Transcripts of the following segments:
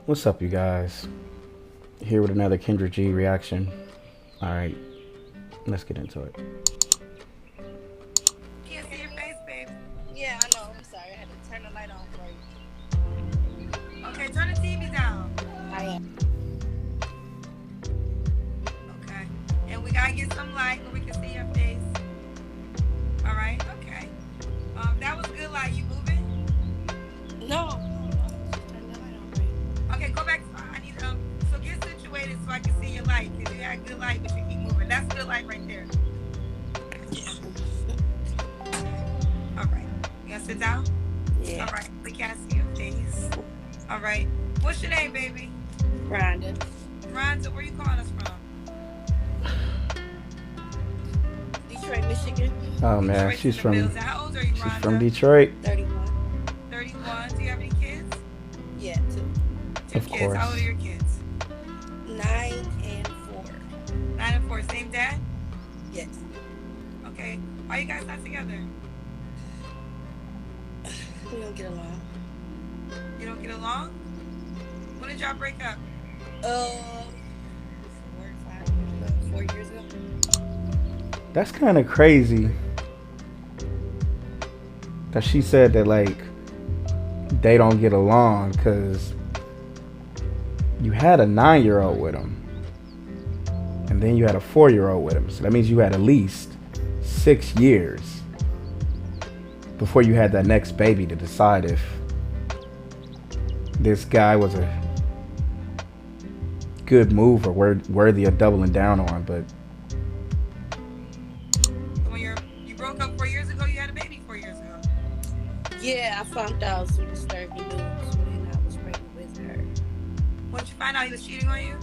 What's up, you guys? Here with another Kendra G reaction. All right, let's get into it. Can't see your face, babe. Yeah, I know. I'm sorry. I had to turn the light on for you. Okay, turn the TV down. I am. Okay. And we gotta get some light where we can see your face. All right. Okay. That was good. Light. You moving? No. Just turn the light on for you. Okay. Go back. I need So get situated so I can see your light. Cause you had good light, but you keep moving. That's good light right there. Yeah. All right. You gonna sit down? Yeah. All right. We can't see your face. All right. What's your name, baby? Rhonda. Rhonda. Where you calling us from? Detroit, Michigan. Oh man, Detroit's she's in the from building. How old are you, Rhonda? Detroit. 31. 31. Do you have any kids? Yeah, two. Two Of kids. course. How old are your kids? 9 and 4. 9 and 4. Same dad? Yes. Okay. Why you guys not together? We don't get along. You don't get along? When did y'all break up? 4 years ago. That's kind of crazy that she said that like they don't get along because you had a 9-year-old with him, and then you had a 4-year-old with him. So that means you had at least 6 years before you had that next baby to decide if this guy was a good move or worthy of doubling down on. But When you broke up 4 years ago, you had a baby 4 years ago. Yeah, I found out some disturbing news when I was pregnant with her. When did you find out he was cheating on you?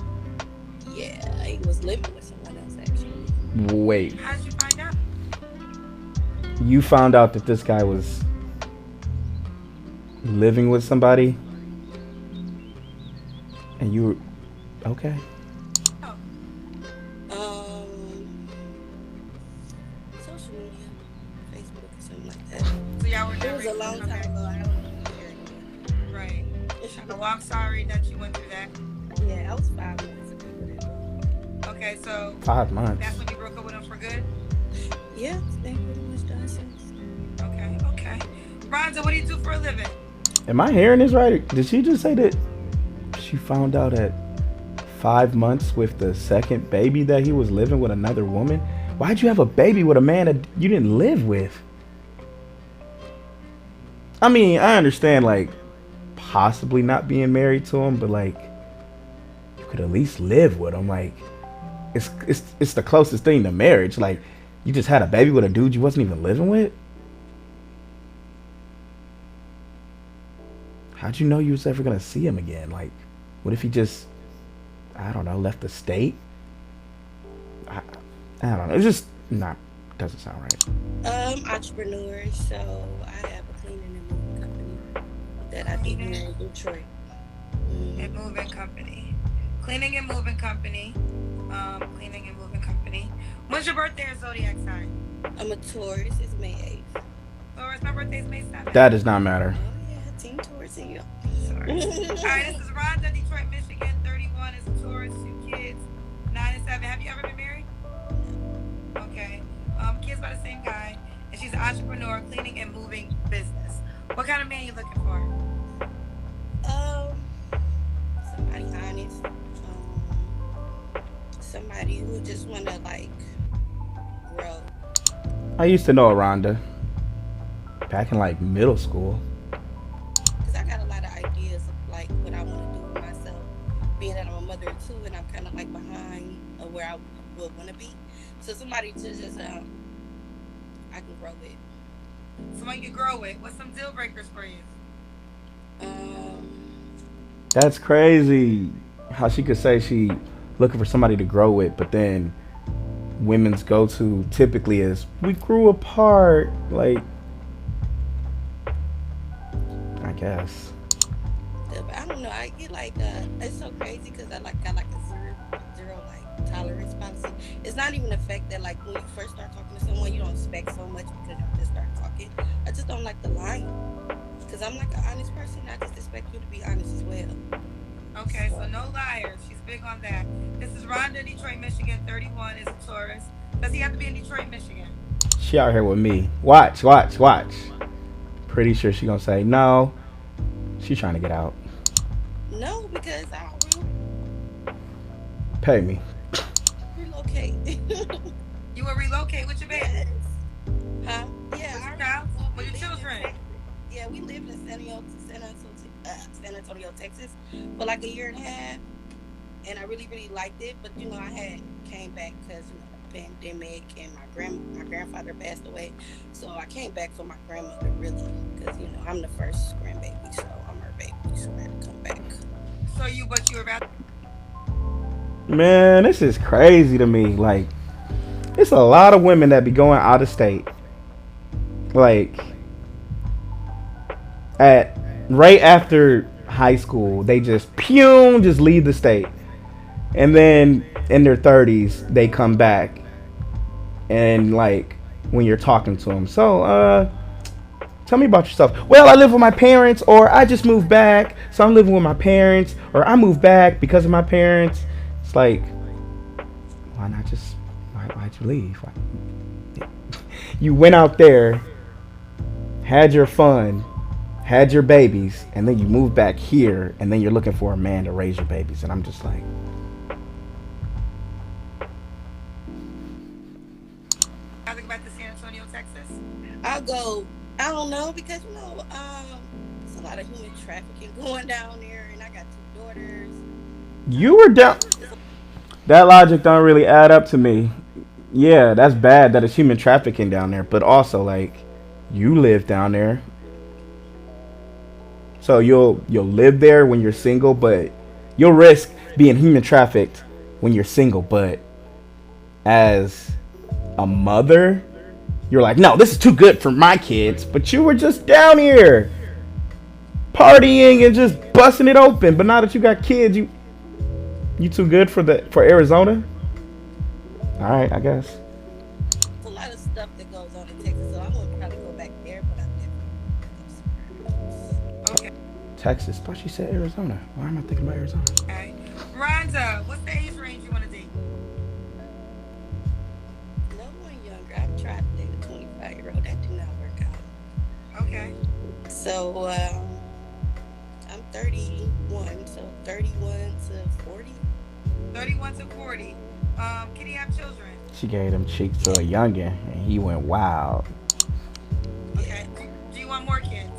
Yeah, he was living with someone else actually. wait, How did you find out? you found out that this guy was living with somebody, and you were okay? Oh, Social media, Facebook or something like that. so y'all were It never was a long time okay. ago. I don't know. Right. Well, I'm sorry that you went through that. Yeah, I was 5 months ago with him. Okay, so 5 months. that's when you broke up with him for good? Yeah, it's been pretty much done since. Okay, okay. Rhonda, what do you do for a living? Am I hearing this right? Did she just say that she found out at 5 months with the second baby that he was living with another woman? Why'd you have a baby with a man that you didn't live with? I mean, I understand like possibly not being married to him, but like you could at least live with him. Like it's the closest thing to marriage. Like you just had a baby with a dude you wasn't even living with. How'd you know you was ever gonna see him again? Like, what if he just, I don't know, left the state? I, I don't know. It's just not, doesn't sound right. Entrepreneur, so I have a cleaning and moving company that I do here in Detroit. And moving company. Cleaning and moving company. Cleaning and moving company. When's your birthday or zodiac sign? I'm a Taurus. It's May 8th. Taurus, my birthday's May 7th. That does not matter. Oh yeah, Team Taurus in you. Sorry. All right, this is Rhonda, Detroit, Michigan. 31 is a Taurus, 2 kids, 9 and 7. Have you ever been married? Okay. Kids by the same guy, and she's an entrepreneur, cleaning and moving business. What kind of man you looking for? Somebody honest. Somebody who just wanna like grow. I used to know a Rhonda back in like middle school. Cause I got a lot of ideas of like what I want to do with myself. Being that I'm a mother of 2 and I'm kind of like behind of where I would want to be. So somebody to just I can grow with. Someone you grow with. What's some deal breakers for you? That's crazy. How she could say she looking for somebody to grow with, but then women's go-to typically is we grew apart. Like, I guess. But I don't know. I get like it's so crazy because I like got like a zero like tolerance policy. It's not even the fact that like when you first start talking to someone, you don't expect so much because you just start talking. I just don't like the lying because I'm like an honest person. I just expect you to be honest as well. Okay, so no liars. She's big on that. This is Rhonda, Detroit, Michigan, 31, is a Taurus. Does he have to be in Detroit, Michigan? She out here with me. Watch, watch, watch. Pretty sure she gonna say no. She trying to get out. No, because I don't Pay me. relocate. You will relocate with your baby? Yes. Huh? Yeah, With I your already child? With your lived in children? Texas. Yeah, we lived in San Antonio, Texas, for like a year and a half, and I really, really liked it. But I had came back because the pandemic and my grandfather passed away, so I came back for my grandmother really because I'm the first grandbaby, so I'm her baby, so I had to come back. But you were about. Man, this is crazy to me. Like, it's a lot of women that be going out of state. Like, at right after high school, they just leave the state, and then in their 30s they come back, and like when you're talking to them, so tell me about yourself. Well, I live with my parents, or I just moved back, so I'm living with my parents, or I moved back because of my parents. It's like, why not just why'd you leave? You went out there, had your fun, had your babies, and then you move back here, and then you're looking for a man to raise your babies, and I'm just like, I think back to San Antonio, Texas. I'll go. I don't know because there's a lot of human trafficking going down there, and I got two daughters. you were down. That logic don't really add up to me. Yeah, that's bad that it's human trafficking down there, but also like, you live down there, so you'll live there when you're single, but you'll risk being human trafficked when you're single. But as a mother, you're like, no, this is too good for my kids. But you were just down here partying and just busting it open. But now that you got kids, you too good for Arizona. All right, I guess. There's a lot of stuff that goes on in Texas, so I would probably go back there, but I'm definitely go somewhere else. Okay. Texas. Thought she said Arizona. Why am I thinking about Arizona? Okay. Rhonda, what's the age range you want to date? No one younger. I've tried to date a 25-year-old. That did not work out. Okay. So I'm 31, so 31 to 40. 31 to 40. Can he have children? She gave them cheeks to a youngin, and he went wild. Okay. Do you want more kids?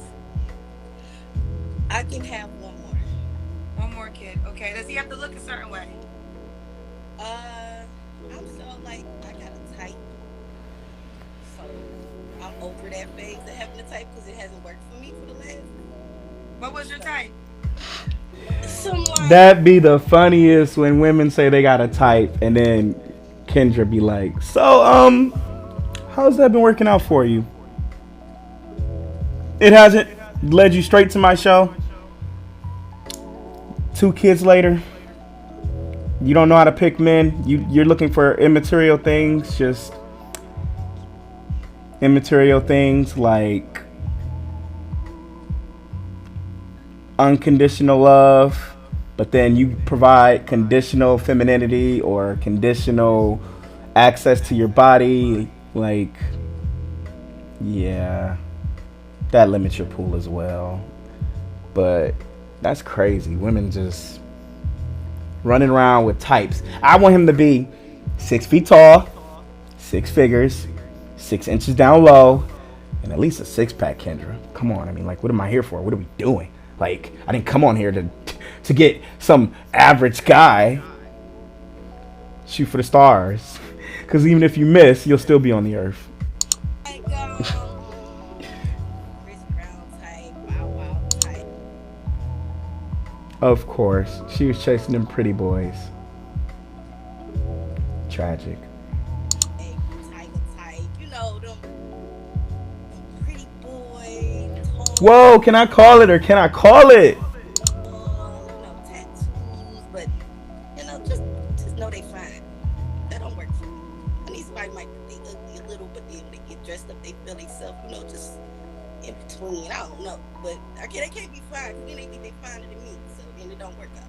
I can have one more. One more kid. Okay. Does he have to look a certain way? I'm so like I got a type, so I'm over that phase of having a type because it hasn't worked for me for the last. What was your type? Someone. That be the funniest when women say they got a type, and then Kendra be like, so how's that been working out for you? It hasn't led you straight to my show. 2 kids later, you don't know how to pick men. You're looking for immaterial things, just immaterial things like unconditional love, but then you provide conditional femininity or conditional access to your body. Like, yeah, that limits your pool as well. But that's crazy. Women just running around with types. I want him to be 6 feet tall, 6 figures, 6 inches down low, and at least a 6-pack, Kendra. Come on. I mean, like, what am I here for? What are we doing? Like, I didn't come on here to get some average guy. Shoot for the stars. Because even if you miss, you'll still be on the earth. Like, Chris Brown type, Bow Wow type. Of course. She was chasing them pretty boys. Tragic. A Tiger type, them pretty boy, tall, Whoa, can I call it or can I call it? tattoos, but just know they fine. That don't work for me. I need somebody might be ugly a little, but then when they get dressed up, they feel themselves, just in between. I don't know, but they can't be fine. Then they think they finer than me, so then it don't work out.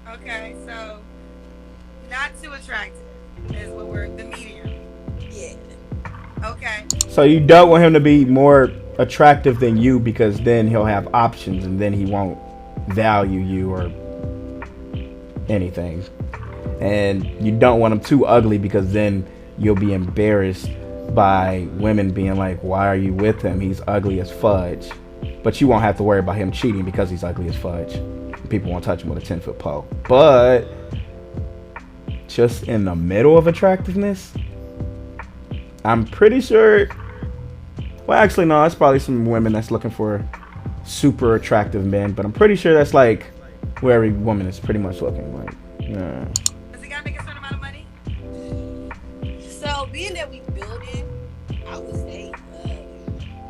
Okay, so not too attractive is what we're the medium. Yeah. Okay. So you don't want him to be more attractive than you because then he'll have options and then he won't value you or anything. And you don't want him too ugly because then you'll be embarrassed by women being like, why are you with him? He's ugly as fudge. But you won't have to worry about him cheating because he's ugly as fudge. People won't touch him with a 10-foot pole. But just in the middle of attractiveness, I'm pretty sure. Well, actually, no. It's probably some women that's looking for super attractive men, but I'm pretty sure that's like where every woman is pretty much looking like. Yeah. Does he gotta make a certain amount of money? So being that we building, I would say,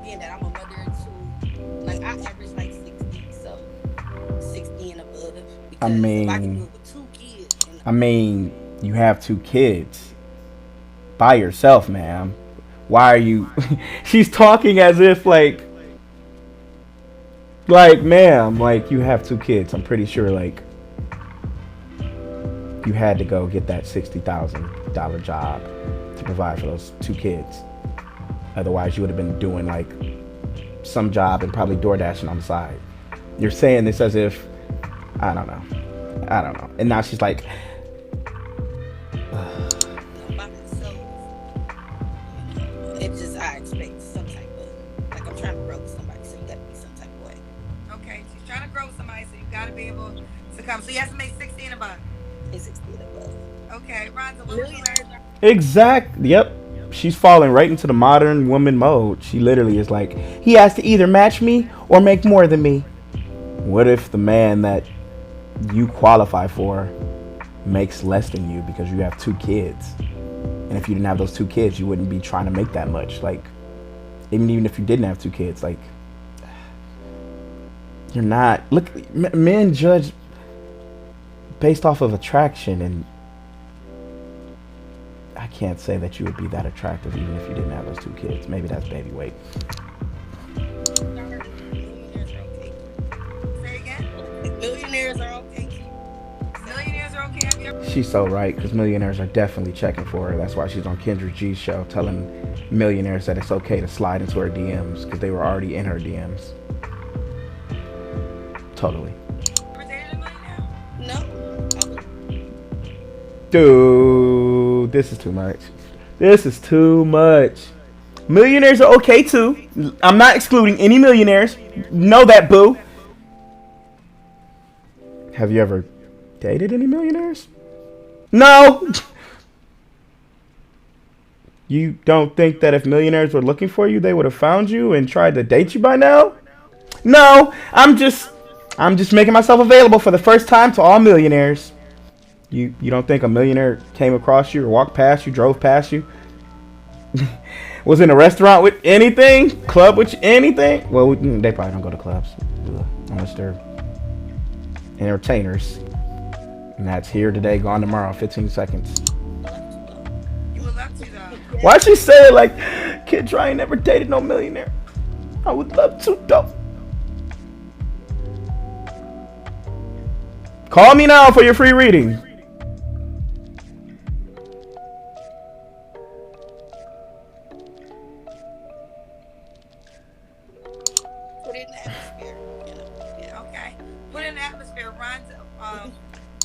being that I'm a mother too, like I average like 60, so 60 and above. Because I if I can do mean, it with 2 kids. you have 2 kids by yourself, ma'am. Why are you? She's talking as if like, ma'am, like you have 2 kids. I'm pretty sure like you had to go get that $60,000 job to provide for those 2 kids. Otherwise, you would have been doing like some job and probably door dashing on the side. You're saying this as if I don't know. And now she's like, By myself, it's just I expect some type of, like I'm trying to grow with somebody, so you gotta be some type of way. Okay, she's trying to grow with somebody, so you gotta be able to come. So you have to make 60 and above. It's 60 and above. Okay, Rhonda, what would you Millionaires like? exact. Yep. She's falling right into the modern woman mode. She literally is like, he has to either match me or make more than me. What if the man that you qualify for makes less than you because you have 2 kids? And if you didn't have those 2 kids, you wouldn't be trying to make that much. Like, even if you didn't have 2 kids, like, you're not. Look, men judge based off of attraction, and I can't say that you would be that attractive even if you didn't have those 2 kids. Maybe that's baby weight. Millionaires are okay. Say again? Millionaires are okay. Millionaires are okay. Have you ever? She's so right because millionaires are definitely checking for her. That's why she's on Kendra G's show telling millionaires that it's okay to slide into her DMs because they were already in her DMs. Totally. Ever dated a millionaire? No. Dude, this is too much. This is too much. Millionaires are okay too. I'm not excluding any millionaires. Know that, boo. Have you ever dated any millionaires? No. You don't think that if millionaires were looking for you, they would have found you and tried to date you by now? No, I'm just making myself available for the first time to all millionaires. You don't think a millionaire came across you or walked past you, drove past you, was in a restaurant with anything, club with anything? Well, they probably don't go to clubs unless they're entertainers. And that's here today, gone tomorrow, 15 seconds. You would love to, though. Why'd she say it like, kid, I ain't never dated no millionaire? I would love to, though. Call me now for your free reading. Put it in the atmosphere. Yeah. Okay. Put in the atmosphere. Rhonda,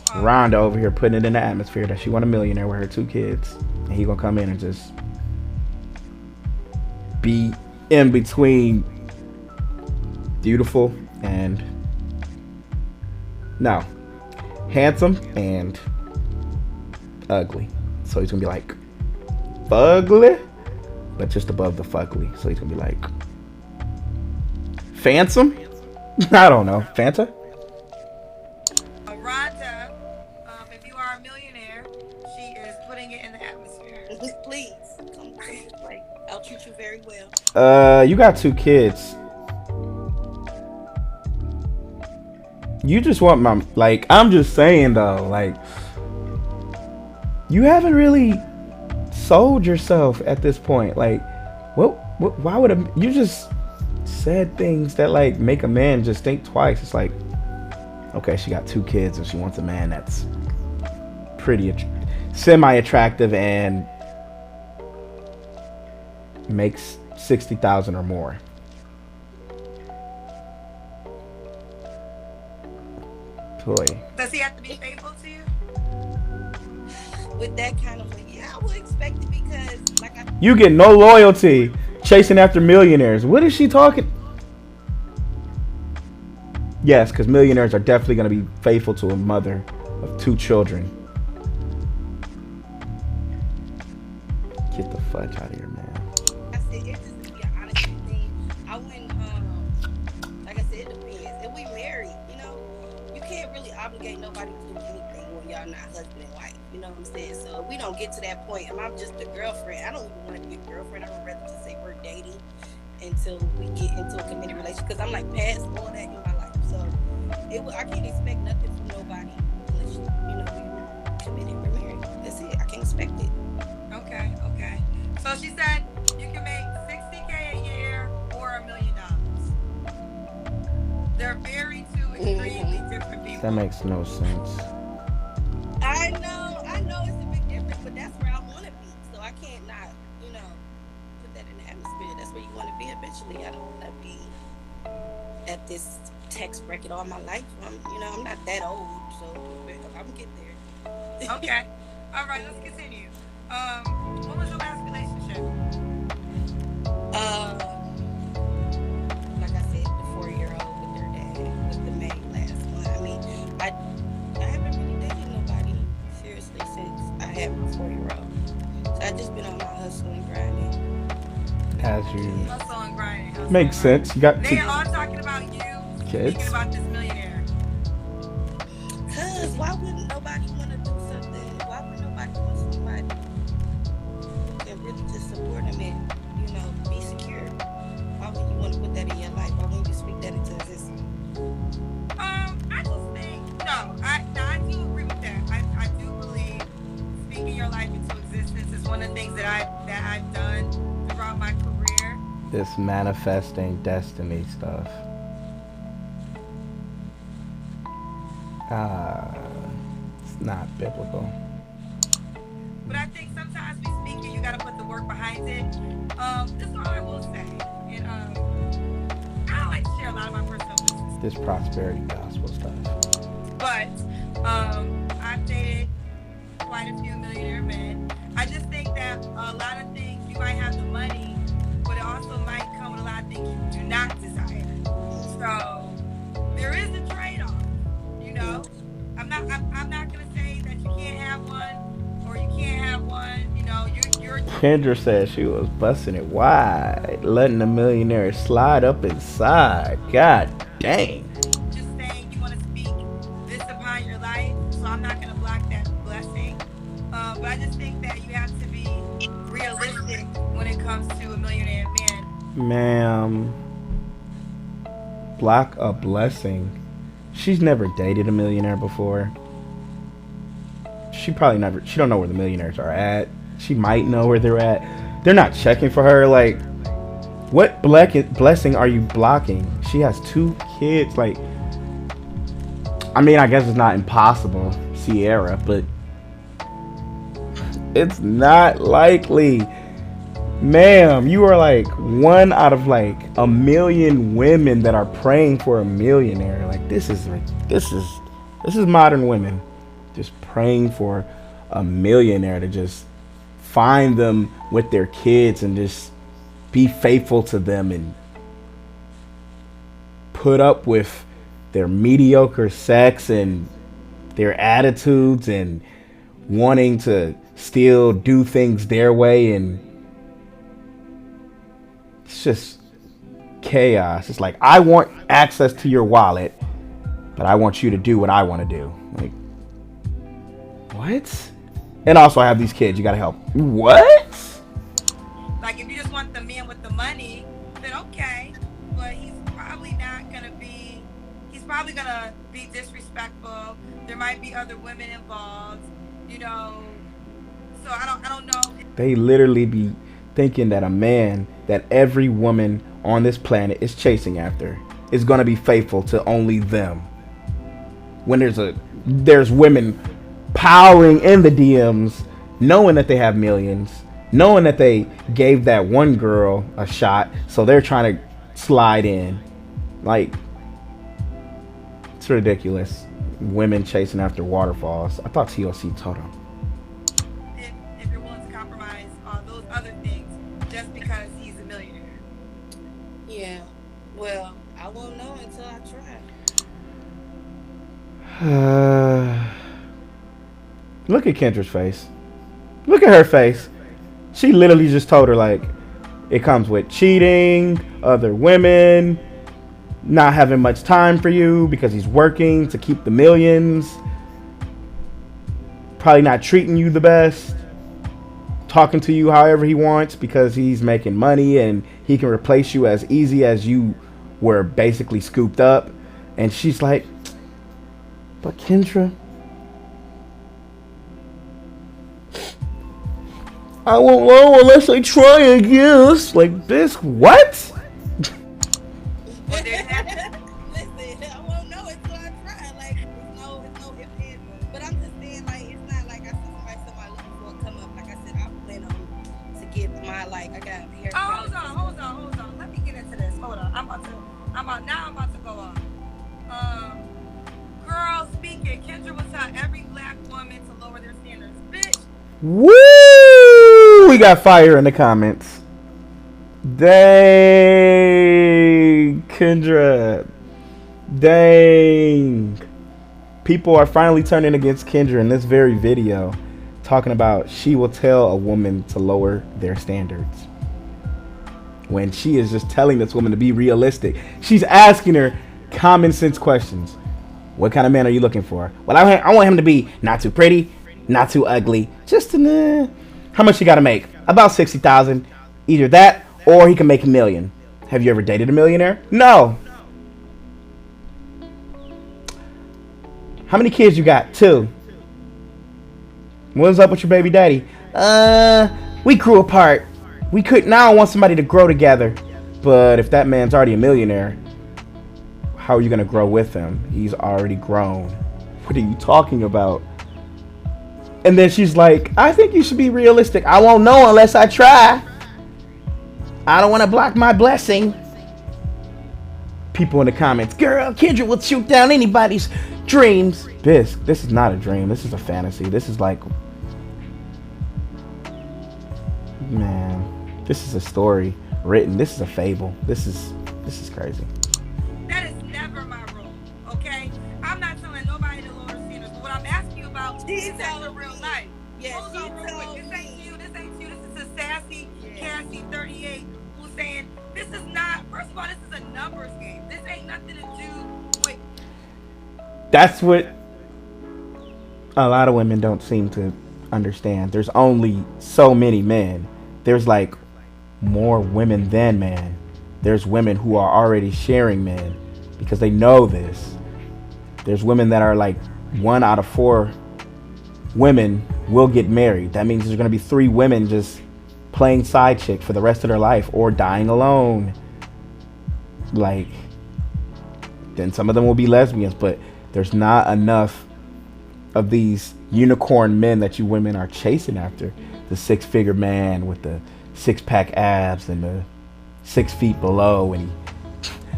Rhonda over here putting it in the atmosphere that she want a millionaire with her 2 kids. And he gonna come in and just be in between beautiful and no, handsome and ugly. So he's gonna be like fugly, but just above the fugly. So he's gonna be like Phantom? I don't know. Fanta? Rhonda, if you are a millionaire, she is putting it in the atmosphere. Please, come like I'll treat you very well. You got 2 kids. You just want my, like, I'm just saying though, like, you haven't really sold yourself at this point. Like, why would you just said things that like make a man just think twice. It's like, Okay, she got 2 kids and she wants a man that's pretty semi-attractive and makes 60,000 or more. Boy. Does he have to be faithful to you? With that kind of, yeah, I would expect it because, like you get no loyalty chasing after millionaires. What is she talking? Yes, because millionaires are definitely going to be faithful to a mother of 2 children. Get the fudge out of here, man. I said, it just to be an honest thing. I wouldn't, like I said, it depends. If we married, you know, you can't really obligate nobody to do anything when y'all not husband and wife. You know what I'm saying? So if we don't get to that point, and I'm just a girlfriend, I don't even want to be a girlfriend. I would rather just say we're dating until we get into a committed relationship. Because I'm like past all that in my life. So I can't expect nothing from nobody unless, you know, we're committed, we're married. That's it. I can't expect it. Okay. So she said you can make $60K a year or $1 million. They're very two extremely different people. That makes no sense. I know it's a big difference, but that's where I want to be. So I can't not, you know, put that in the atmosphere. That's where you want to be eventually. I don't want to be at this tax bracket all my life. I'm not that old, so I'm getting there. Okay. All right, let's continue. What was your last relationship? Like I said, the 4-year-old with their dad was the main last one. I mean, I haven't really dated nobody seriously since I had my 4-year-old. So I've just been on my hustle and grinding. As you Hustle and grinding. makes sense. You got They are all talking about you. kids. Speaking about this millionaire. Cause why wouldn't nobody want to do something? Why would nobody want somebody who can really just support them and, you know, be secure? Why would you want to put that in your life? Why wouldn't you speak that into existence? I just think I do agree with that. I do believe speaking your life into existence is one of the things that I've done throughout my career. This manifesting destiny stuff. It's not biblical. But I think sometimes we speak it, you got to put the work behind it. This is all I will say. And I don't like to share a lot of my personal business. This prosperity gospel stuff. But I've dated quite a few millionaire men. I just think that a lot of things you might have the money, but it also might come with a lot of things you do not desire. So there is a trade-off. You know, I'm not gonna say that you can't have one or you can't have one. You know, you're Kendra said she was busting it wide, letting the millionaire slide up inside. God dang. just saying you want to speak this upon your life, so I'm not gonna block that blessing. But I just think that you have to be realistic when it comes to a millionaire man. Ma'am, block a blessing. She's never dated a millionaire before. She don't know where the millionaires are at. She might know where they're at. They're not checking for her. Like, what blessing are you blocking? She has 2 kids. Like, I mean, I guess it's not impossible, Sierra, but it's not likely. Ma'am, you are like one out of like a million women that are praying for a millionaire. Like, this is modern women just praying for a millionaire to just find them with their kids and just be faithful to them and put up with their mediocre sex and their attitudes and wanting to still do things their way, and it's just chaos. It's like, I want access to your wallet, but I want you to do what I want to do. Like, what? And also, I have these kids. You gotta help. What? Like, if you just want the man with the money, then okay. But he's probably gonna be disrespectful. There might be other women involved, you know. So I don't know. They literally be thinking that a man that every woman on this planet is chasing after is gonna be faithful to only them. when there's women powering in the DMs, knowing that they have millions, knowing that they gave that one girl a shot, so they're trying to slide in. Like, it's ridiculous. Women chasing after waterfalls. I thought TLC told them. If you're willing to compromise on those other things just because he's a millionaire. Yeah. Well, I won't know until I try. Look at Kendra's face. Look at her face. She literally just told her, like, it comes with cheating, other women, not having much time for you because he's working to keep the millions, probably not treating you the best, talking to you however he wants because he's making money and he can replace you as easy as you were basically scooped up. And she's like, but Kendra, I won't know unless I try, I guess. Like, this, what? Listen, I won't know until I try. Like, it's no if and. But I'm just saying, like, it's not like I see somebody looking for a come up. Like I said, I plan on to get my, like, I got hair. Oh, hold on. Let me get into this. Hold on. I'm about to go on. Girl speaking, Kendra will tell every black woman to lower their standards. Bitch. Woo! We got fire in the comments. Dang, Kendra. Dang. People are finally turning against Kendra in this very video, talking about she will tell a woman to lower their standards. When she is just telling this woman to be realistic. She's asking her common sense questions. What kind of man are you looking for? Well, I want him to be not too pretty, not too ugly. Just how much you gotta make? About 60,000. Either that or he can make $1 million. Have you ever dated a millionaire? No. How many kids you got? 2. What's up with your baby daddy? We grew apart. We couldn't. Now I want somebody to grow together. But if that man's already a millionaire, how are you gonna grow with him? He's already grown. What are you talking about? And then she's like, I think you should be realistic. I won't know unless I try. I don't want to block my blessing. People in the comments, girl, Kendra will shoot down anybody's dreams. This is not a dream. This is a fantasy. This is like, man, this is a story written. This is a fable. This is crazy. That is never my rule, okay? I'm not telling nobody to lower standards, but what I'm asking you about is that your real life. Yes, Hold on real quick. This ain't you. This is a sassy, Cassie 38 who's saying this is not, first of all, this is a numbers game. This ain't nothing to do with. That's what a lot of women don't seem to understand. There's only so many men. There's like more women than men. There's women who are already sharing men because they know this. There's women that are like 1 out of 4 women will get married. That means there's going to be 3 women just playing side chick for the rest of their life or dying alone. Like, then some of them will be lesbians, but there's not enough of these unicorn men that you women are chasing after. The 6-figure man with the 6-pack abs and the 6 feet below and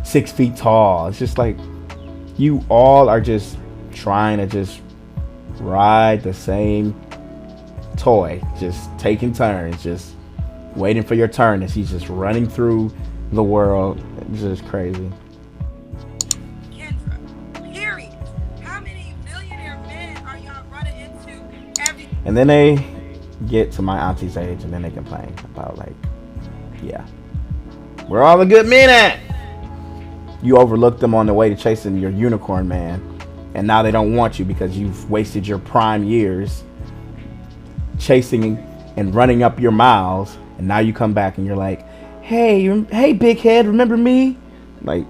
6 feet tall. It's just like you all are just trying to just ride the same toy, just taking turns, just waiting for your turn as he's just running through the world. It's just crazy. Kendra, period. How many millionaire men are y'all running into every? And then they get to my auntie's age and then they complain about like, yeah, where all the good men at? You overlooked them on the way to chasing your unicorn man, and now they don't want you because you've wasted your prime years chasing and running up your miles, and now you come back and you're like, hey big head, remember me? Like,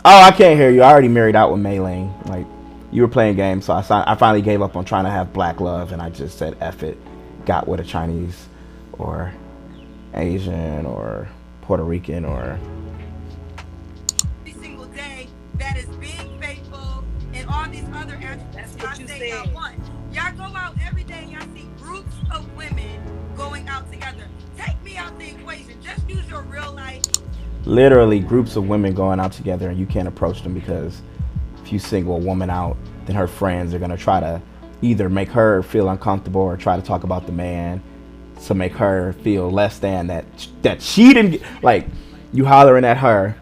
oh, I can't hear you. I already married out with Maylene. Like, you were playing games, so I finally gave up on trying to have black love, and I just said F it. Got with a Chinese or Asian or Puerto Rican or single day that that is being faithful and all these other attributes That's y'all what you say y'all said. want. Y'all go out every day and y'all see groups of women going out together. Take me out the equation. Just use your real life. Literally groups of women going out together, and you can't approach them because if you single a woman out, then her friends are gonna try to either make her feel uncomfortable or try to talk about the man to make her feel less than that she didn't get, like you hollering at her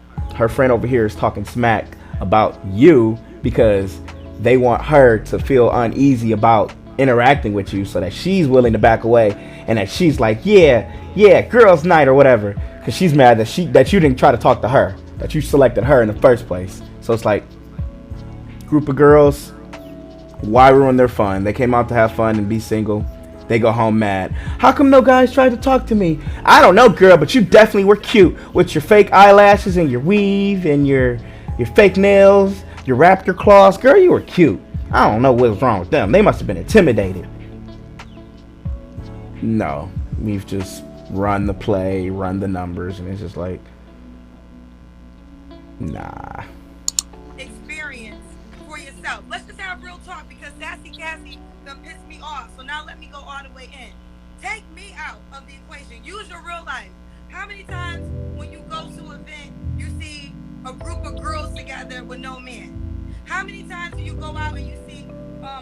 friend over here is talking smack about you because they want her to feel uneasy about interacting with you so that she's willing to back away and that she's like yeah girls night or whatever because she's mad that you didn't try to talk to her, that you selected her in the first place. So it's like group of girls, why ruin their fun? They came out to have fun and be single. They go home mad. How come no guys tried to talk to me? I don't know, girl, but you definitely were cute with your fake eyelashes and your weave and your fake nails, your raptor claws. Girl, you were cute. I don't know what was wrong with them. They must have been intimidated. No, we've just run the play, run the numbers, and it's just like, nah. Experience for yourself. Let's just have real talk because Sassy Cassie done pissed me off. So now let me go all the way in. Take me out of the equation. Use your real life. How many times when you go to an event, you see a group of girls together with no man? How many times do you go out and you see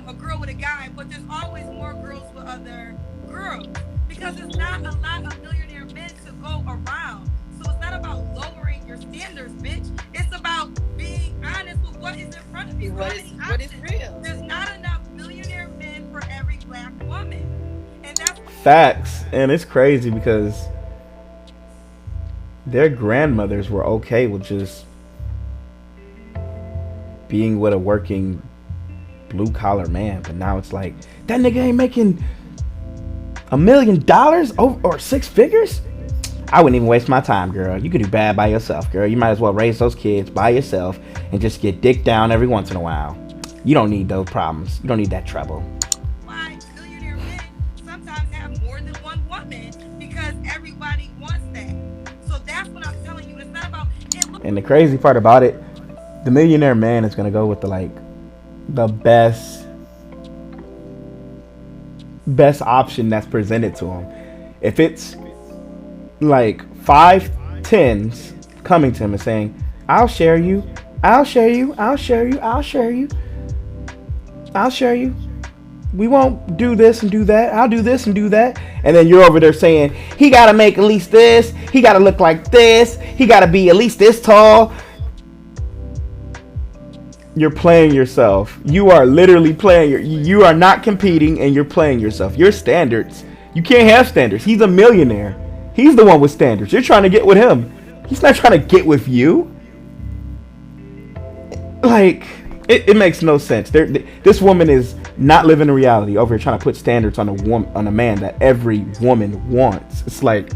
a girl with a guy, but there's always more girls with other girls? Because there's not a lot of millionaire men to go around. So it's not about lowering your standards, bitch. It's about being honest with what is in front of you. What is real? There's not enough millionaire men for every black woman. And that's Facts. And it's crazy because their grandmothers were okay with just being with a working blue collar man, but now it's like that nigga ain't making $1 million or six figures. I wouldn't even waste my time, girl. You could do bad by yourself, girl. You might as well raise those kids by yourself and just get dick down every once in a while. You don't need those problems. You don't need that trouble. why millionaire men sometimes have more than one woman because everybody wants that. So that's what I'm telling you. It's not about And the crazy part about it, the millionaire man is gonna go with the best option that's presented to him. If it's like 5 10s coming to him and saying, I'll share you, I'll share you, I'll share you, I'll share you, I'll share you. We won't do this and do that. I'll do this and do that. And then you're over there saying, he gotta make at least this, he gotta look like this, he gotta be at least this tall. You're playing yourself. You are literally playing. You are not competing and you're playing yourself. Your standards. You can't have standards. He's a millionaire. He's the one with standards. You're trying to get with him. He's not trying to get with you. Like, it makes no sense. This woman is not living in reality over here trying to put standards on a man that every woman wants. It's like,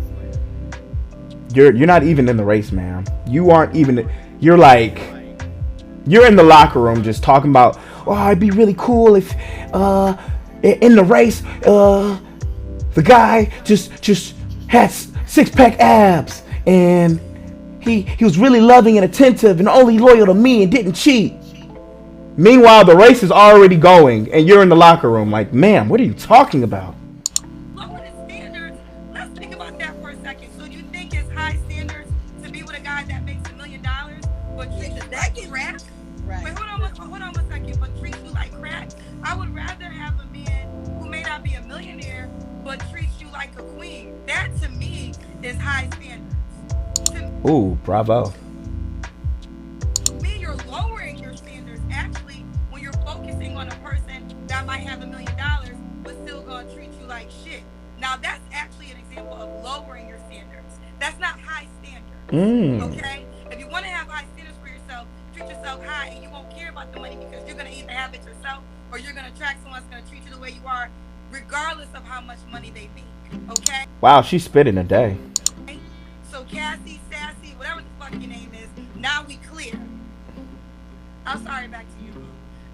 you're not even in the race, man. You aren't even. You're like. You're in the locker room just talking about, oh, it'd be really cool if in the race the guy just had six-pack abs and he was really loving and attentive and only loyal to me and didn't cheat. Meanwhile, the race is already going and you're in the locker room like, ma'am, what are you talking about? lower the standards. Let's think about that for a second. So you think it's high standards to be with a guy that makes $1 million, but treats you like crap? Right. Wait, hold on one second. But treats you like crap. I would rather have a man who may not be a millionaire, but treats you like a queen. That to me is high standards. Ooh, bravo. To me, you're lowering your standards actually when you're focusing on a person that might have $1 million, but still gonna treat you like shit. Now that's actually an example of lowering your standards. That's not high standards. Okay? If you want to have high standards for yourself, treat yourself high and you won't care about the money because you're going to either have it yourself or you're going to attract someone that's going to treat you the way you are regardless of how much money they make. Okay? Wow, she spit in a day. So Cassie, Sassy, whatever the fuck your name is, now we clear. I'm sorry, back to you.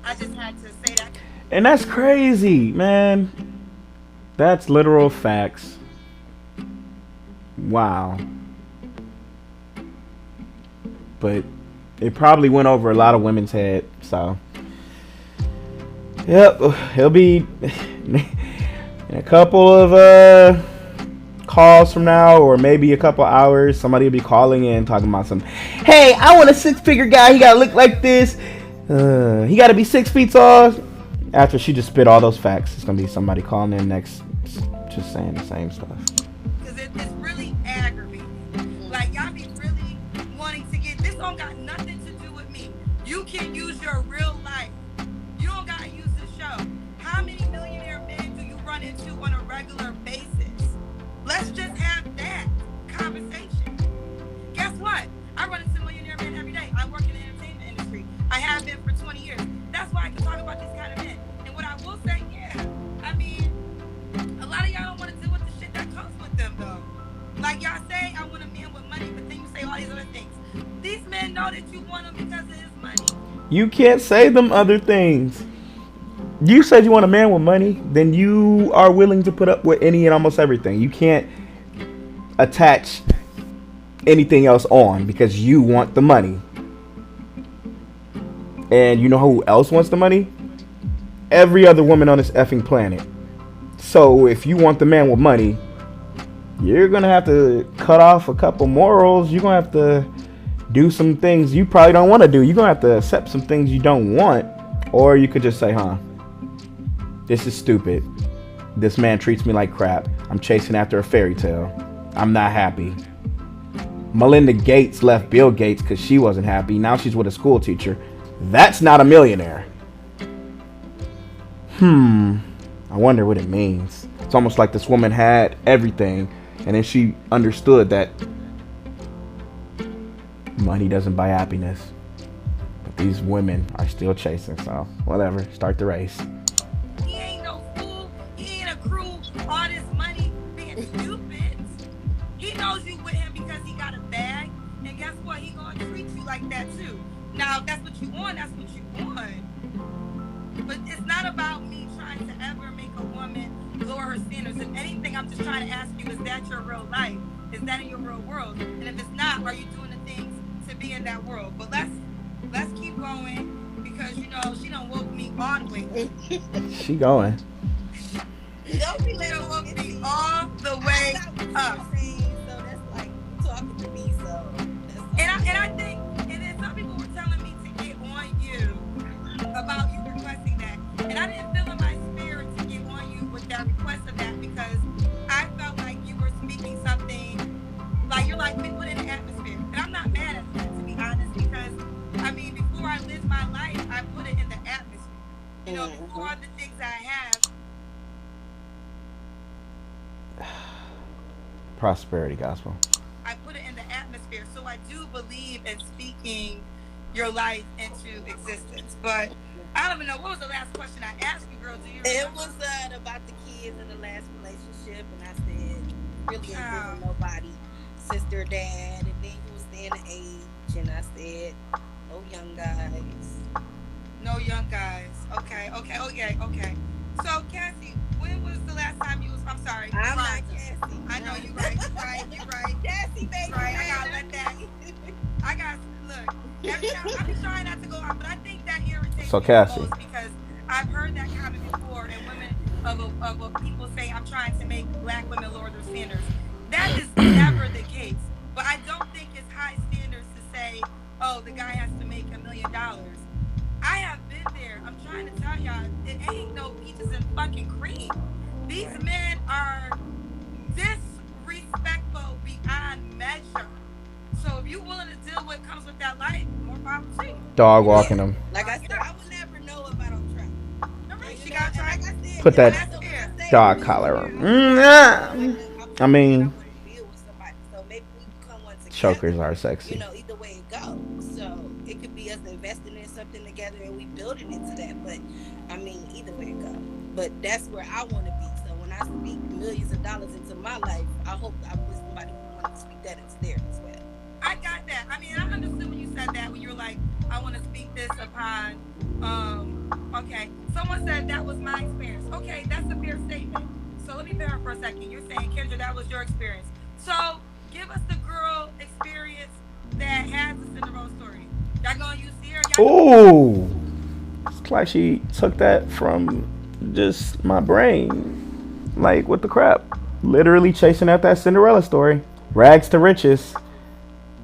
I just had to say that. And that's crazy, man. That's literal facts. Wow. But It probably went over a lot of women's head. So, yep, he'll be in a couple of calls from now, or maybe a couple hours. Somebody will be calling in talking about some. Hey, I want a 6-figure guy. He gotta look like this. He gotta be 6 feet tall. After she just spit all those facts, it's gonna be somebody calling in next, just saying the same stuff. Because it's really aggravating. Like, y'all be really wanting to get, this don't got nothing to do with me. You can use your real life. You don't gotta use the show. How many millionaire men do you run into on a regular basis? Let's just have that conversation. Guess what? I run into millionaire men every day. I work in the entertainment industry. I have been for 20 years. That's why I can talk about these kind of men. And what I will say, yeah, I mean, a lot of y'all don't want to deal with the shit that comes with them, though. Like y'all say, I want a man with money, but then you say all these other things. These men know that you want him because of his money. You can't say them other things. You said you want a man with money, then you are willing to put up with any and almost everything. You can't attach anything else on because you want the money. And you know who else wants the money? Every other woman on this effing planet. So if you want the man with money, you're going to have to cut off a couple morals. You're going to have to do some things you probably don't want to do. You're going to have to accept some things you don't want. Or you could just say, this is stupid. This man treats me like crap. I'm chasing after a fairy tale. I'm not happy. Melinda Gates left Bill Gates because she wasn't happy. Now she's with a school teacher. That's not a millionaire. I wonder what it means. It's almost like this woman had everything, and then she understood that money doesn't buy happiness. But these women are still chasing, so whatever. Start the race. He ain't no fool. He ain't accrued all this money being stupid. He knows you with him because he got a bag, and guess what? He gonna treat you like that too. Now, if that's what you want, that's what you want. But it's not about me trying to ever make a woman lower her standards. If anything, I'm just trying to ask you, is that your real life? Is that in your real world? And if it's not, are you doing the things to be in that world? But let's keep going, because, you know, she done woke me all the way up. She going. Don't be letting She done woke me all the way up. So that's like talking to me. So that's And I think, and then some people were telling me to get on you about you requesting that. And I didn't feel in my spirit to get on you with that request of that, because I felt like you were speaking something, like you're like, we put in the atmosphere. And I'm not mad at that, to be honest, because, I mean, before I lived my life, I put it in the atmosphere. You know, before the things I have. Prosperity gospel. I put it in the atmosphere. So I do believe in speaking your life into existence. But I don't even know, what was the last question I asked you, girl? Do you remember? It was about the kids in the last relationship, and I said, really ain't giving nobody sister, dad, and then he was saying the age, and I said, no young guys. No young guys. Okay. So, Cassie, when was the last time you was, I'm sorry. I'm not Cassie. I know you're right. Cassie, baby. Right. I gotta let that. Look. Every time, I be trying not to go out, but I think that irritates So, me Cassie. most, because I've heard that comment before, and women of people say I'm trying to make black women lower their standards. That is never the case. But I don't think it's high standards to say, oh, the guy has to make $1 million. I have been there. I'm trying to tell y'all, it ain't no peaches and fucking cream. These men are disrespectful beyond measure. So if you're willing to deal with what comes with that life, more power to you. Dog walking them. Like I said, I would never know if I don't try. All right, she got to try. Like I said, Put you know, that that's what I say. dog collar on. I mean, So maybe we become one together. chokers are You sexy. know, either way it goes. So it could be us investing in something together and we building into that. But I mean, either way it goes. But that's where I want to be. So when I speak millions of dollars into my life, I hope I'm with somebody who wants to speak that into theirs as well. I got that. I mean, I understood when you said that, when you were like, I want to speak this upon, okay. Someone said that was my experience. Okay, that's a fair statement. So let me bear for a second. You're saying, Kendra, that was your experience. So give us the girl experience that has the Cinderella story. Y'all Ooh, it's like she took that from just my brain, like with the crap. Literally chasing out that Cinderella story. Rags to riches.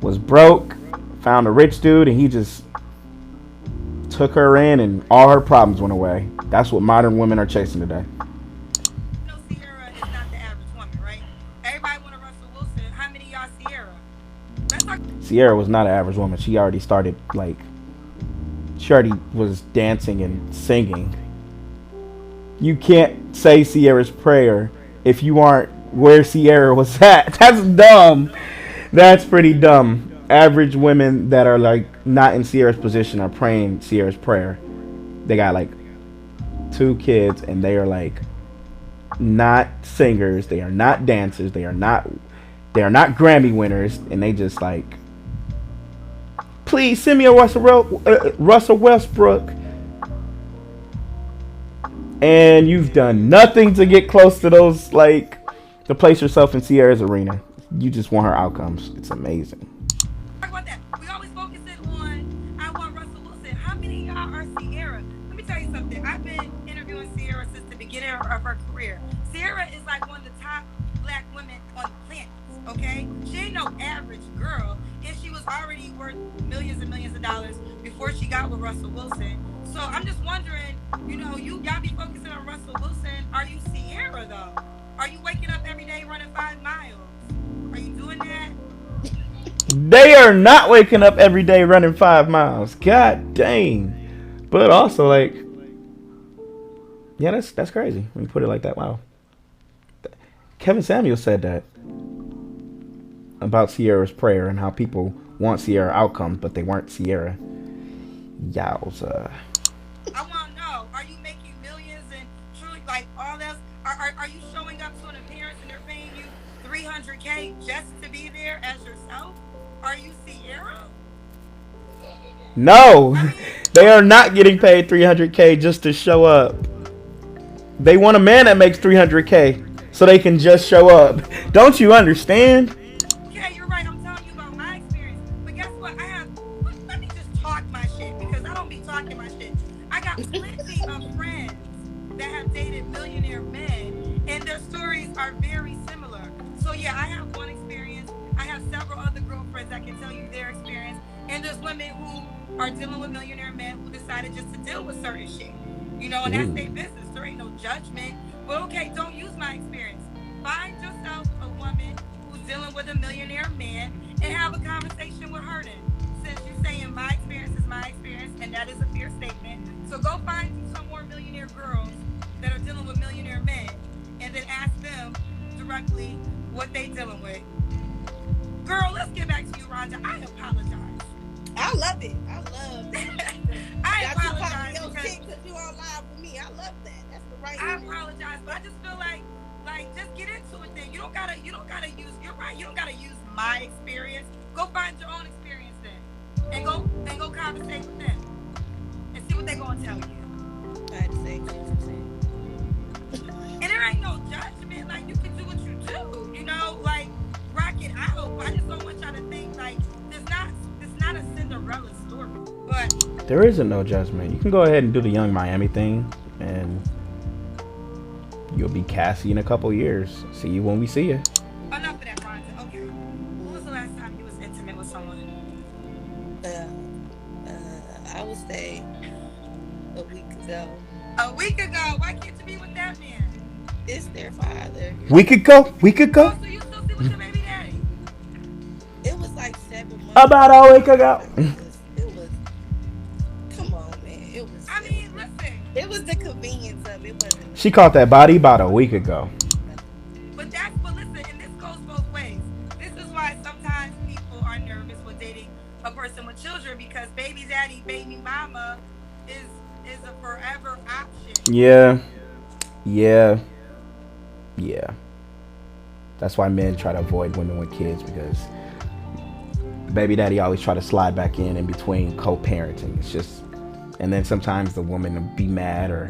Was broke, found a rich dude, and he just took her in, and all her problems went away. That's what modern women are chasing today. No, Sierra is not the average woman, right? Everybody want a Russell Wilson. How many of y'all Sierra? Let's talk. Sierra was not an average woman. She already started, like, she already was dancing and singing. You can't say Sierra's prayer if you aren't where Sierra was at. That's dumb. That's pretty dumb. Average women that are like not in Sierra's position are praying Sierra's prayer. They got like 2 kids and they are like not singers. They are not dancers. They are not Grammy winners, and they just like, please send me a Russell Westbrook. And you've done nothing to get close to those, like, to place yourself in Sierra's arena. You just want her outcomes. It's amazing. Talk about that. We always focusing on I want Russell Wilson. How many of y'all are Sierra? Let me tell you something. I've been interviewing Sierra since the beginning of her career. Sierra is like one of the top black women on the planet. Okay, she ain't no average girl, and she was already worth millions and millions of dollars before she got with Russell Wilson. So I'm just wondering, y'all be focusing on Russell Wilson. Are you Sierra though? Are you waking up every day running 5 miles? Are you doing that? They are not waking up every day running 5 miles. God dang. But also, like, yeah, that's crazy when you put it like that. Wow. Kevin Samuel said that about Sierra's prayer and how people want Sierra outcomes, but they weren't Sierra. Yowza. I want to know, are you making millions and truly, like, all this? Are you showing up to an appearance and they're paying you $300K just to be there as yourself? Are you Sierra? No, they are not getting paid $300K just to show up. They want a man that makes $300K so they can just show up. Don't you understand? Yeah, you're right. I'm telling you about my experience. But guess what? Let me just talk my shit, because I don't be talking my shit. I got plenty of friends that have dated millionaire men, and their stories are very similar. So yeah, I have one experience. I have several other girlfriends that can tell you their experience. And there's women who are dealing with millionaire men who decided just to deal with certain shit. And that's their business. There ain't no judgment. But okay, don't use my experience. Find yourself a woman who's dealing with a millionaire man and have a conversation with her then. Since you're saying my experience is my experience, and that is a fair statement. So go find some more millionaire girls that are dealing with millionaire men, and then ask them directly what they dealing with. Girl, let's get back to you, Rhonda. I apologize. I love it. I love that. I apologize because you on live with me. I love that. That's the right. I apologize, but I just feel like just get into it then. You don't gotta use, you're right, you don't gotta use my experience. Go find your own experience then. And go conversate with them. And see what they're gonna tell you. I had to say And there ain't no judgment. Like, you can do what you do, like, rock it out. But I just don't want y'all to think like it's not a Cinderella story. But there isn't no judgment. You can go ahead and do the Young Miami thing, and you'll be Cassie in a couple years. See you when we see you. Enough of that, Rhonda. Okay. When was the last time you was intimate with someone? I would say a week ago. A week ago? Why can't you be with that man? It's their father. We could go. Oh, so you still see with your baby daddy? It was like 7 months. About a week ago. It was. Come on, man. It was. I mean, listen. It was the convenience of it. Wasn't. She caught that body about a week ago. But listen, and this goes both ways. This is why sometimes people are nervous with dating a person with children, because baby daddy, baby mama is a forever option. Yeah. That's why men try to avoid women with kids, because baby daddy always try to slide back in between co-parenting. It's just, and then sometimes the woman will be mad or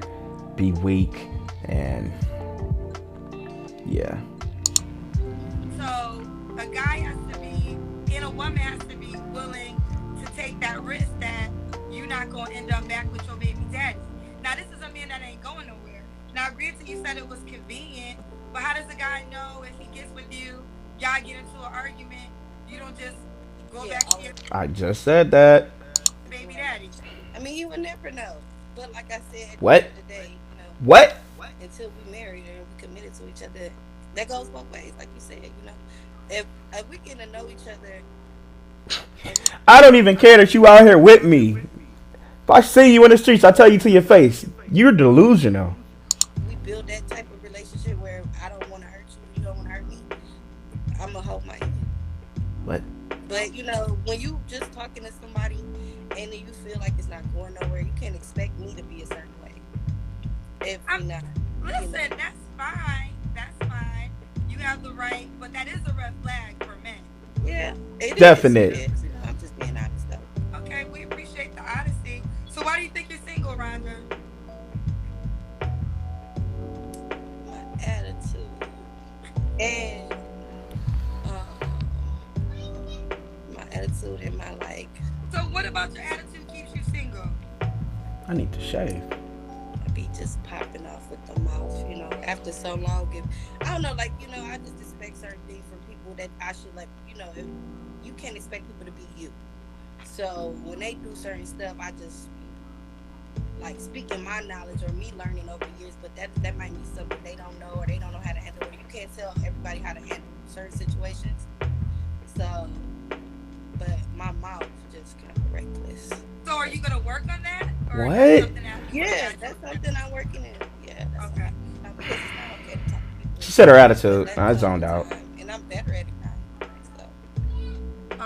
be weak, and yeah. So a guy has to be, and a woman has to be willing to take that risk that you're not not gonna end up back with your baby daddy. Now this is a man that ain't going nowhere. Now granted you said it was convenient, but how does a guy know if he gets with you, y'all get into an argument, you don't just go back to your I just said that. baby daddy? I mean, you would never know. But like I said, at the What? end of the day, What? until we married and we committed to each other, that goes both ways. Like you said, if we get to know each other, I don't even care that you out here with me. If I see you in the streets, I tell you to your face, you're delusional. we build that type of relationship where I don't want to hurt you, you don't want to hurt me. I'm gonna hold my hand. What? But when you just talking to somebody and then you feel like it's not going nowhere, you can't expect me to be a certain way. If we not, Listen, that's fine. That's fine. You have the right, but that is a red flag for men. yeah, it Definite. is. It is. I'm just being honest though. Okay, we appreciate the honesty. So why do you think you're single, Rhonda? My attitude and my attitude and my So what about your attitude keeps you single? I need to shave. I be just popping off with the mouth, after so long. I don't know, I just expect certain things from people that I should if you can't expect people to be you. So when they do certain stuff, I just speaking my knowledge or me learning over years, but that might be something they don't know or they don't know how to handle it. You can't tell everybody how to handle certain situations. So, but my mouth just kind of reckless. So are you gonna work on that? Or What? is that something that Yeah, that's something I'm working in. Yeah, that's okay. because it's not okay to talk to people. She said her attitude. I zoned out. And I'm better at it now. So.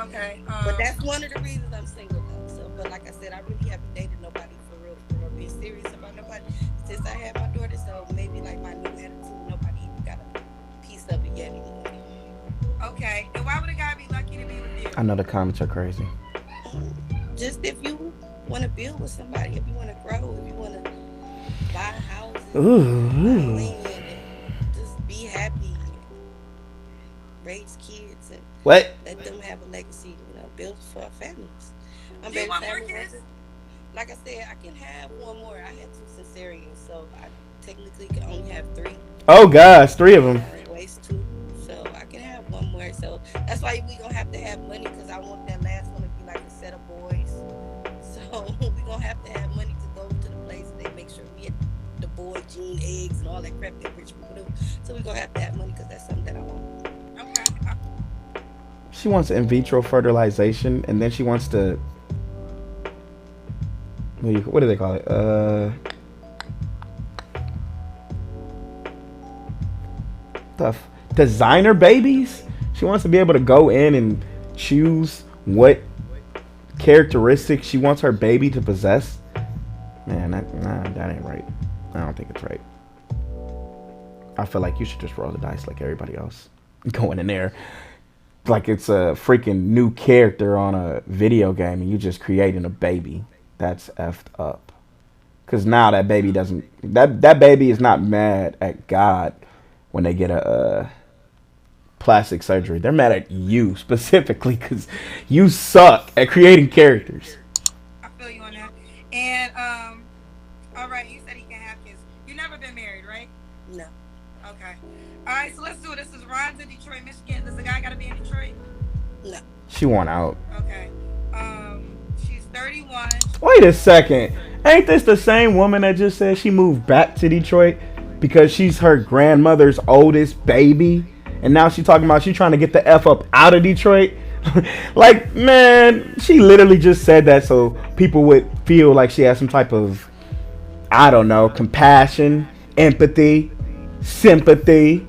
Okay. But that's one of the reasons I'm single though. So, but like I said, I really haven't dated nobody for real, being serious about nobody since I had my daughter. So maybe my new attitude, nobody even got a piece of it yet anyway. Okay. And why would a guy be lucky to be with you? I know the comments are crazy. Just if you want to build with somebody, if you want to grow, if you want to buy houses, Ooh. land, just be happy, raise kids, and What? let them have a legacy. Build for our families. I'm Do you very want more family kids? oriented. Like I said, I can have one more. I had 2 cesareans, so I technically can only have 3. Oh gosh, 3 of them. Waste 2, so I can have one more. So that's why we gonna have to have money because I want that last one to be like a set of boys. So we gonna have to have money to go to the place and they make sure we get the boy gene eggs and all that crap that rich people do. So we gonna have to have money because that's something that I want. Okay. She wants in vitro fertilization, and then she wants to. What do they call it? Designer babies. She wants to be able to go in and choose what characteristics she wants her baby to possess. Man, that ain't right. I don't think it's right. I feel like you should just roll the dice like everybody else. Going in there like it's a freaking new character on a video game and you just creating a baby. That's effed up. Because now that baby doesn't... That baby is not mad at God when they get a plastic surgery. They're mad at you specifically because you suck at creating characters. I feel you on that. And all right, you said he can have kids. You never been married, right? No. Okay. All right, so let's do it. This is Rhonda, Detroit, Michigan. Does the guy gotta be in Detroit? No. She won out. Okay. She's 31. Wait a second. Ain't this the same woman that just said she moved back to Detroit because she's her grandmother's oldest baby? And now she's talking about she trying to get the F up out of Detroit? Like, man, she literally just said that so people would feel like she has some type of, I don't know, compassion, empathy, sympathy,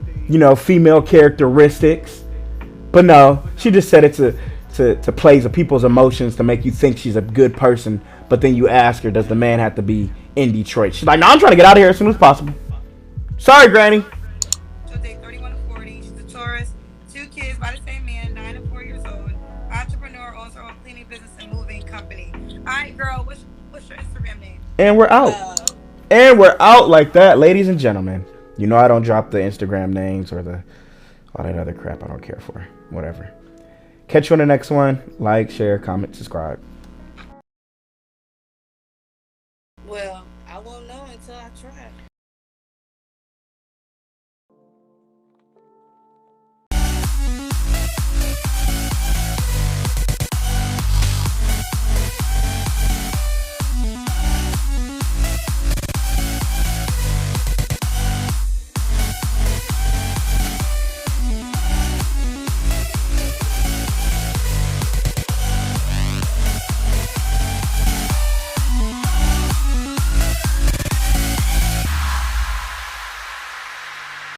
female characteristics. But no, she just said it to plays of people's emotions to make you think she's a good person. But then you ask her, does the man have to be in Detroit? She's like, no, I'm trying to get out of here as soon as possible. Sorry, Granny. She'll date 31 to 40. She's a tourist. 2 kids by the same man, 9 and 4 years old. Entrepreneur, owns her own cleaning business and moving company. All right, girl, what's your Instagram name? And we're out. And we're out like that, ladies and gentlemen. You know I don't drop the Instagram names or all that other crap I don't care for. Whatever. Catch you on the next one. Like, share, comment, subscribe. Well, I won't know until I try.